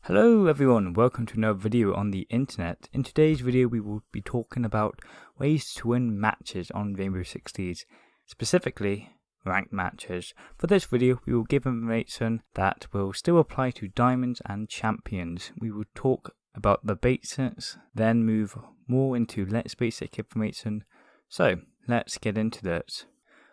Hello everyone, welcome to another video on the internet. In today's video we will be talking about ways to win matches on Rainbow Six Siege, specifically ranked matches. For this video we will give information that will still apply to diamonds and champions. We will talk about the basics, then move more into less basic information. So let's get into this.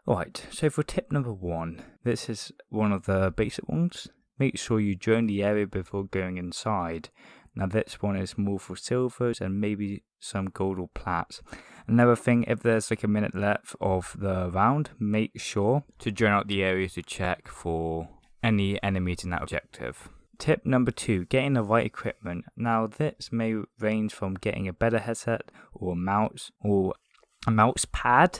Alright, so for tip number 1, this is one of the basic ones. Make sure you drone the area before going inside. Now this one is more for silvers and maybe some gold or plats. Another thing, if there's like a minute left of the round, make sure to drone out the area to check for any enemies in that objective. Tip number 2, getting the right equipment. Now this may range from getting a better headset or a mouse pad,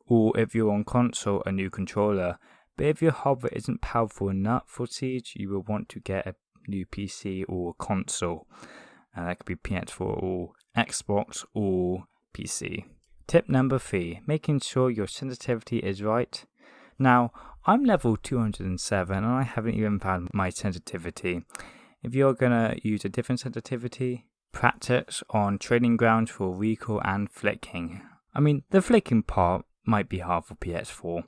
or if you're on console, a new controller. But if your hardware isn't powerful enough for Siege, you will want to get a new PC or console. That could be PS4 or Xbox or PC. Tip number 3, making sure your sensitivity is right. Now, I'm level 207 and I haven't even found my sensitivity. If you're gonna use a different sensitivity, practice on training grounds for recoil and flicking. I mean, the flicking part might be hard for PS4.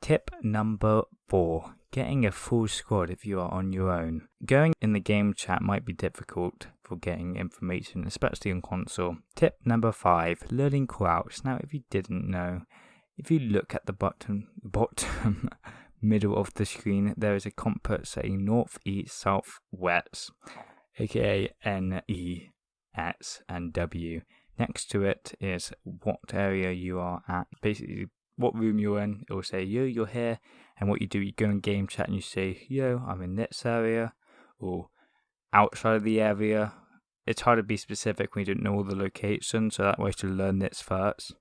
Tip number 4, getting a full squad if you are on your own. Going in the game chat might be difficult for getting information, especially on console. Tip number 5, learning callouts. Now if you didn't know, if you look at the bottom middle of the screen, there is a compass saying north, east, south, west, aka N, E, S and W. Next to it is what area you are at, basically what room you're in. It will say, yo, you're here, and what you do, you go in game chat and you say, yo, I'm in this area, or outside of the area. It's hard to be specific when you don't know all the locations, so that way to learn this first.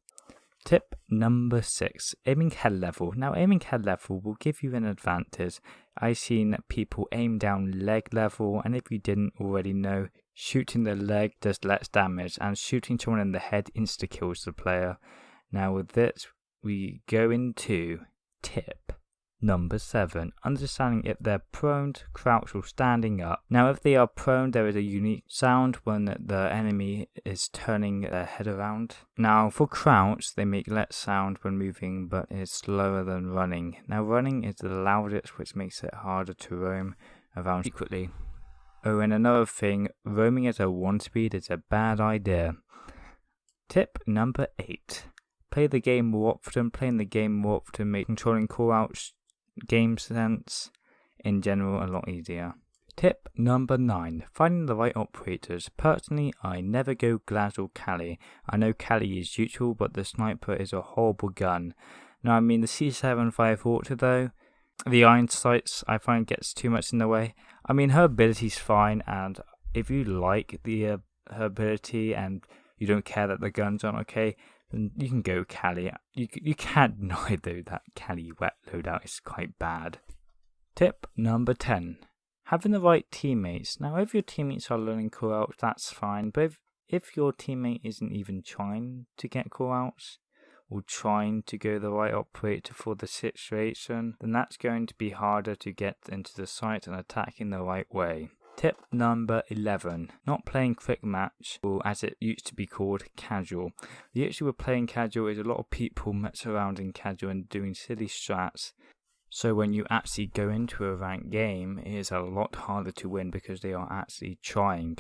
Tip number 6, aiming head level. Now aiming head level will give you an advantage. I've seen people aim down leg level, and if you didn't already know, shooting the leg does less damage, and shooting someone in the head insta-kills the player. Now with this, we go into tip number 7, understanding if they're prone, crouched or standing up. Now if they are prone, there is a unique sound when the enemy is turning their head around. Now for crouch, they make less sound when moving but is slower than running. Now running is the loudest, which makes it harder to roam around secretly. Oh, and another thing, roaming at a 1 speed is a bad idea. Tip number 8. Play the game more often. Playing the game more often makes controlling callouts, game sense in general a lot easier. Tip number 9, finding the right operators. Personally, I never go Glaz or Kali. I know Kali is useful, but the sniper is a horrible gun. Now, I mean, the C75 Auto though, the iron sights I find gets too much in the way. I mean, her ability's fine, and if you like her ability and you don't care that the guns aren't okay, then you can go Kali. You can't deny though that Kali wet loadout is quite bad. Tip number 10, having the right teammates. Now if your teammates are learning callouts, that's fine, but if your teammate isn't even trying to get callouts or trying to go the right operator for the situation, then that's going to be harder to get into the site and attacking the right way. Tip number 11, not playing quick match, or as it used to be called, casual. The issue with playing casual is a lot of people mess around in casual and doing silly strats. So when you actually go into a ranked game, it is a lot harder to win because they are actually trying.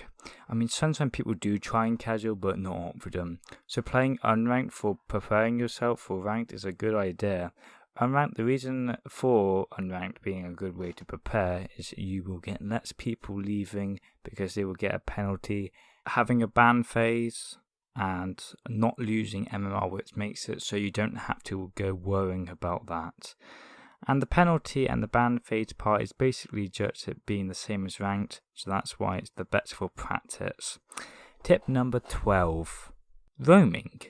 I mean, sometimes people do try in casual, but not all of them. So playing unranked for preparing yourself for ranked is a good idea. Unranked, the reason for unranked being a good way to prepare is you will get less people leaving because they will get a penalty. Having a ban phase and not losing MMR, which makes it so you don't have to go worrying about that. And the penalty and the ban phase part is basically just it being the same as ranked, so that's why it's the best for practice. Tip number 12, roaming.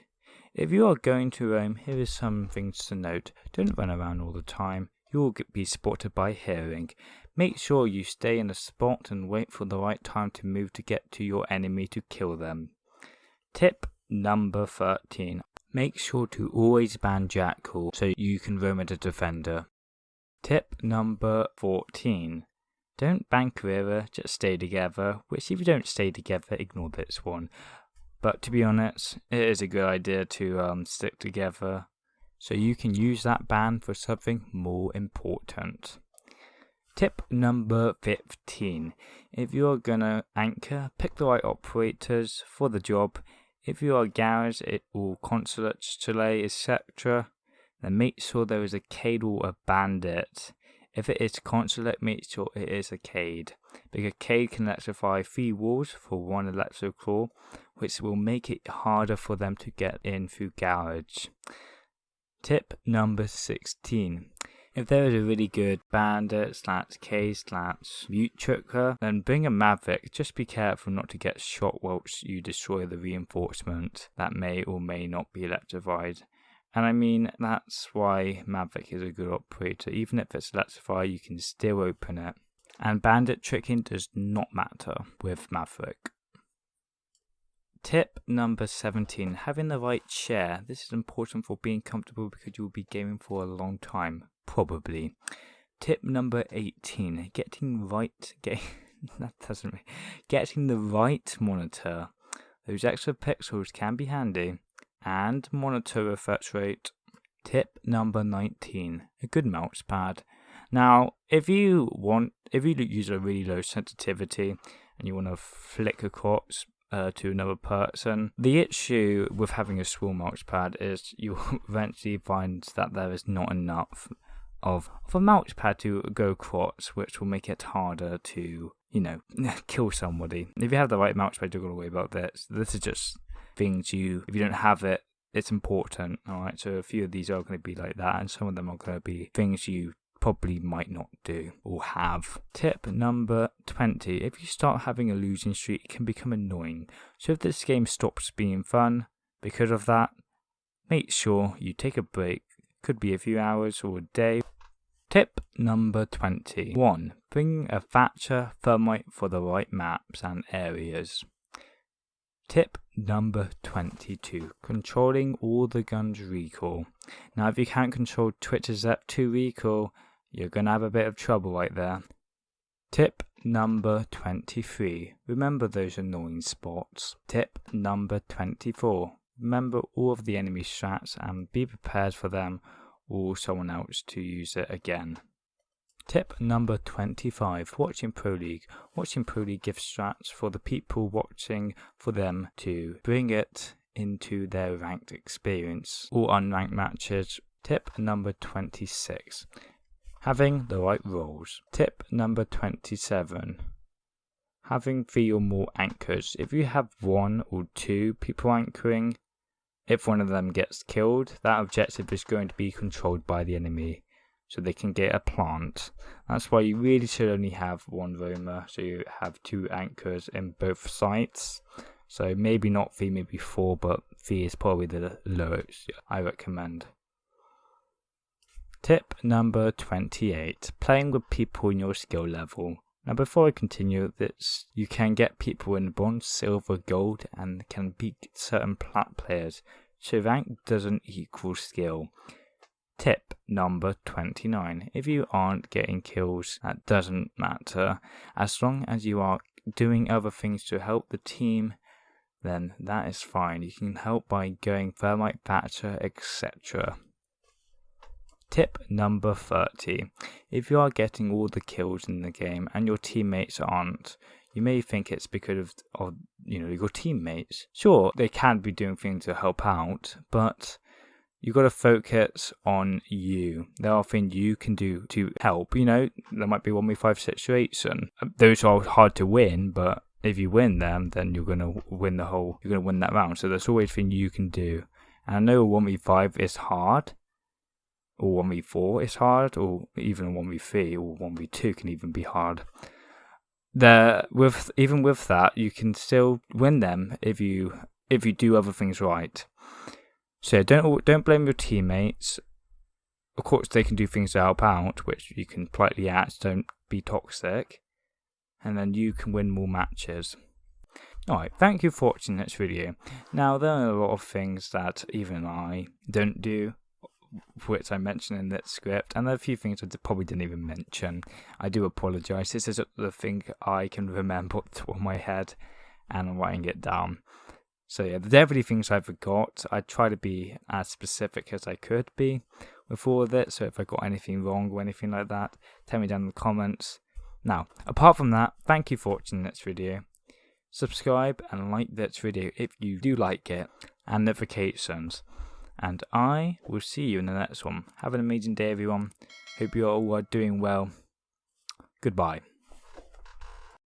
If you are going to roam, here is some things to note. Don't run around all the time. You will be spotted by hearing. Make sure you stay in a spot and wait for the right time to move to get to your enemy to kill them. Tip number 13. Make sure to always ban Jackal so you can roam as a defender. Tip number 14. Don't ban Career, just stay together, which if you don't stay together, ignore this one. But to be honest, it is a good idea to stick together, so you can use that ban for something more important. Tip number 15. If you're gonna anchor, pick the right operators for the job. If you are a garage or consulate, chalet, etc., then make sure there is a cade or a bandit. If it is consulate, make sure it is a cade, because a cade can electrify 3 walls for 1 electric claw, which will make it harder for them to get in through garage. Tip number 16. If there is a really good bandit / cade / mute tricker, then bring a Maverick. Just be careful not to get shot whilst you destroy the reinforcement that may or may not be electrified. And I mean, that's why Maverick is a good operator. Even if it's electrified, you can still open it. And bandit tricking does not matter with Maverick. Tip number 17. Having the right chair. This is important for being comfortable because you will be gaming for a long time, probably. Tip number 18. Getting the right monitor. Those extra pixels can be handy. And monitor refresh rate. Tip number 19. A good mouse pad. Now, if you use a really low sensitivity and you want to flick across to another person, the issue with having a small mouse pad is you'll eventually find that there is not enough of a mouse pad to go across, which will make it harder to, kill somebody. If you have the right mouse pad, you're going to worry about this. This is just things if you don't have it, it's important. Alright, so a few of these are going to be like that, and some of them are going to be things you probably might not do or have. Tip number 20. If you start having a losing streak, it can become annoying. So if this game stops being fun because of that, make sure you take a break. Could be a few hours or a day. Tip number 20. 1. Bring a Thatcher thermite for the right maps and areas. Tip number 22. Controlling all the guns recoil. Now if you can't control Twitch's Zep2 recoil, you're going to have a bit of trouble right there. Tip number 23. Remember those annoying spots. Tip number 24. Remember all of the enemy strats and be prepared for them or someone else to use it again. Tip number 25. Watching Pro League. Watching Pro League gives strats for the people watching for them to bring it into their ranked experience or unranked matches. Tip number 26. Having the right roles. Tip number 27. Having 3 or more anchors. If you have 1 or 2 people anchoring, if one of them gets killed, that objective is going to be controlled by the enemy, so they can get a plant. That's why you really should only have 1 roamer, so you have 2 anchors in both sites. So maybe not 3, maybe 4, but 3 is probably the lowest I recommend. Tip number 28. Playing with people in your skill level. Now before I continue this, you can get people in bronze, silver, gold, and can beat certain plat players, so rank doesn't equal skill. Tip number 29. If you aren't getting kills, that doesn't matter. As long as you are doing other things to help the team, then that is fine. You can help by going thermite, Thatcher, etc. Tip number 30. If you are getting all the kills in the game and your teammates aren't, you may think it's because of your teammates. Sure, they can be doing things to help out, but you've got to focus on you. There are things you can do to help. There might be 1v5 situation. Those are hard to win, but if you win them, then you're going to win that round. So there's always things you can do. And I know 1v5 is hard, or 1v4 is hard, or even 1v3 or 1v2 can even be hard. Even with that, you can still win them if you do other things right. So don't blame your teammates. Of course, they can do things to help out, which you can politely ask. Don't be toxic, and then you can win more matches. Alright, thank you for watching this video. Now, there are a lot of things that even I don't do which I mentioned in that script, and there are a few things I probably didn't even mention. I do apologise. This is the thing I can remember off the top of my head, and I'm writing it down. So yeah, there are definitely things I forgot. I try to be as specific as I could be with all of it, so if I got anything wrong or anything like that, tell me down in the comments. Now, apart from that, thank you for watching this video. Subscribe and like this video if you do like it, and notifications. And I will see you in the next one. Have an amazing day, everyone. Hope you all are doing well. Goodbye.